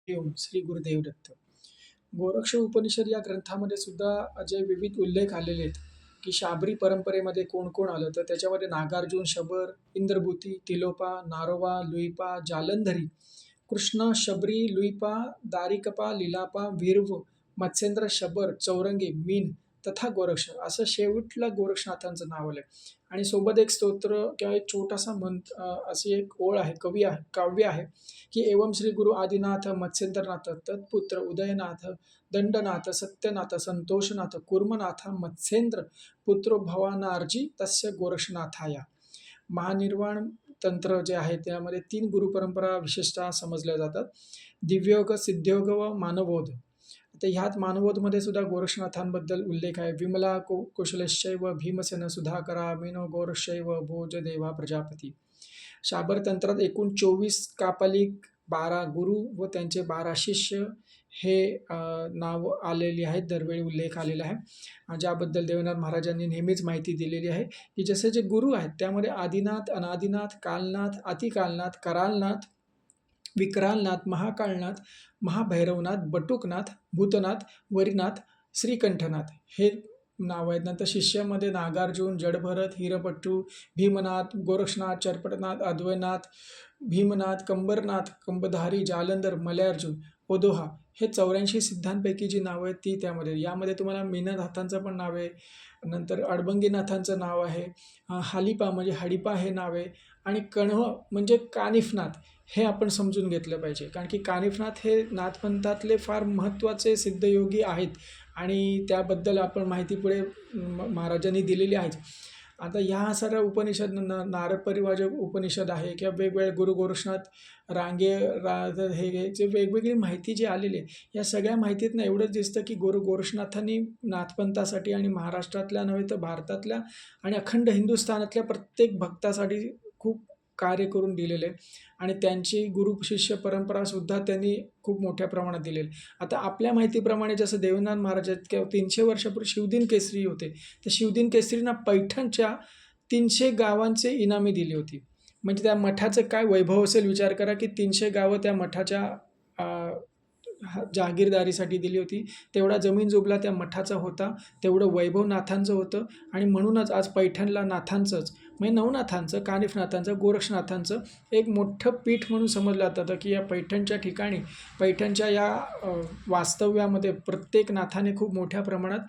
ओम श्री गुरुदेव दत्त. गोरक्ष उपनिषद या ग्रंथामध्ये सुद्धा जे विविध उल्लेख आलेले आहेत, की शाबरी परंपरेमध्ये कोण-कोण आलं, तर त्याच्यामध्ये नागार्जुन, शबर, इंद्रभूती, तिलोपा, नारोबा, लुइपा, जालंधरी, कृष्ण, शबरी, लुइपा, दारिकपा, लिलापा, वीरव, मत्स्येंद्र, शबर, चौरंगी, मीन तथा गोरक्ष असं शेवटला गोरक्षनाथांचं नाव आलंय. आणि सोबत एक स्तोत्र किंवा एक छोटासा अशी एक ओळ आहे, कवी आहे, काव्य आहे, की एवं श्री गुरु आदिनाथ मत्स्येंद्रनाथ तत्पुत्र उदयनाथ दंडनाथ सत्यनाथ संतोषनाथ कुर्मनाथ मत्स्येंद्र पुत्रो भवानार्जी तस्य गोरक्षनाथाया. महानिर्वाण तंत्र जे आहे त्यामध्ये 3 गुरुपरंपरा विशेषतः समजल्या जातात. दिव्ययोग, सिद्धयोग व मानवोध. तर ह्यात मानवोधमध्ये सुद्धा गोरक्षनाथांबद्दल उल्लेख आहे. विमला कुशलेश्चैव भीमसेन सुधाकरा मीनो गोरक्षैव भोजदेवा प्रजापती. शाबर तंत्रात एकूण 24 कापालिक, 12 गुरु व त्यांचे 12 शिष्य हे नाव आलेली आहेत. दरवेळी उल्लेख आलेला आहे. ज्याबद्दल देवनाथ महाराजांनी नेहमीच माहिती दिलेली आहे, की जसे जे गुरु आहेत त्यामध्ये आदिनाथ, अनादिनाथ, कालनाथ, अतिकालनाथ, करालनाथ, विक्रालनाथ, महाकालनाथ, महाभैरवनाथ, बटुकनाथ, भूतनाथ, वरीनाथ, श्रीकंठनाथ हे नाव आहेत. नंतर शिष्यामध्ये नागार्जुन, जडभरत, हिरपट्टू, भीमनाथ, गोरक्षनाथ, चरपटनाथ, अद्वैनाथ, भीमनाथ, कंबरनाथ, कंबधारी, जालंधर, मलयार्जुन, ओदोहा हे 84 सिद्धांपैकी जी नावं आहेत ती त्यामध्ये. यामध्ये तुम्हाला मीननाथांचं पण नाव आहे, नंतर अडबंगीनाथांचं नाव आहे, हालिपा म्हणजे हडिपा हे नाव आहे आणि कण्व म्हणजे कानिफनाथ हे आपण समजून घेतलं पाहिजे. कारण की कानिफनाथ हे नाथपंथातले फार महत्त्वाचे सिद्धयोगी आहेत आणि त्याबद्दल आपण माहिती पुढे महाराजांनी दिलेली आहे. आता ह्या साऱ्या उपनिषद नारद परिवाजक उपनिषद आहे किंवा वेगवेगळे गुरु गोरक्षनाथ हे जे वेगवेगळी माहिती जी आलेली आहे, या सगळ्या माहितीतनं एवढंच दिसतं की गुरु गोरक्षनाथांनी नाथपंथासाठी आणि महाराष्ट्रातल्या नव्हे तर भारतातल्या आणि अखंड हिंदुस्थानातल्या प्रत्येक भक्तासाठी खूप कार्य करून दिलेले आणि त्यांची गुरु शिष्य परंपरासुद्धा त्यांनी खूप मोठ्या प्रमाणात दिलेली. आता आपल्या माहितीप्रमाणे जसं देवनाथ महाराज आहेत किंवा 300 वर्षापूर्वी शिवदिन केसरी होते, तर शिवदिन केसरींना पैठणच्या 300 गावांचे इनामी दिली होती. म्हणजे त्या मठाचं काय वैभव असेल विचार करा, की 300 गावं त्या मठाच्या जहागीरदारीसाठी दिली होती. तेवढा जमीन जोबला त्या मठाचा होता, तेवढं वैभव नाथांचं होतं आणि म्हणूनच आज पैठणला नाथांचंच म्हणजे नवनाथांचं, कानिफनाथांचं, गोरक्षनाथांचं एक मोठं पीठ म्हणून समजलं जातं, की या पैठणच्या ठिकाणी पैठणच्या या वास्तव्यामध्ये प्रत्येक नाथाने खूप मोठ्या प्रमाणात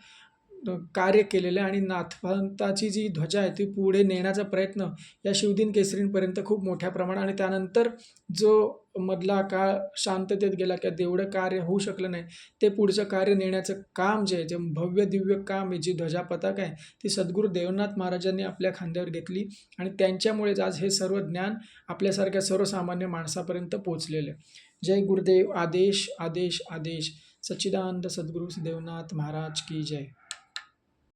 कार्य केलेलं आहे आणि नाथपंथाची जी ध्वजा आहे ती पुढे नेण्याचा प्रयत्न या शिवदिन केसरींपर्यंत खूप मोठ्या प्रमाणात आणि त्यानंतर जो मधला काळ शांततेत गेला किंवा तेवढं कार्य होऊ शकलं नाही, ते पुढचं कार्य नेण्याचं काम जे भव्य दिव्य काम आहे, जी ध्वजा पताका आहे ती सद्गुरू देवनाथ महाराजांनी आपल्या खांद्यावर घेतली आणि त्यांच्यामुळेच आज हे सर्व ज्ञान आपल्यासारख्या सर्वसामान्य माणसापर्यंत पोचलेलं आहे. जय गुरुदेव. आदेश आदेश आदेश. सच्चिदानंद सद्गुरू देवनाथ महाराज की जय.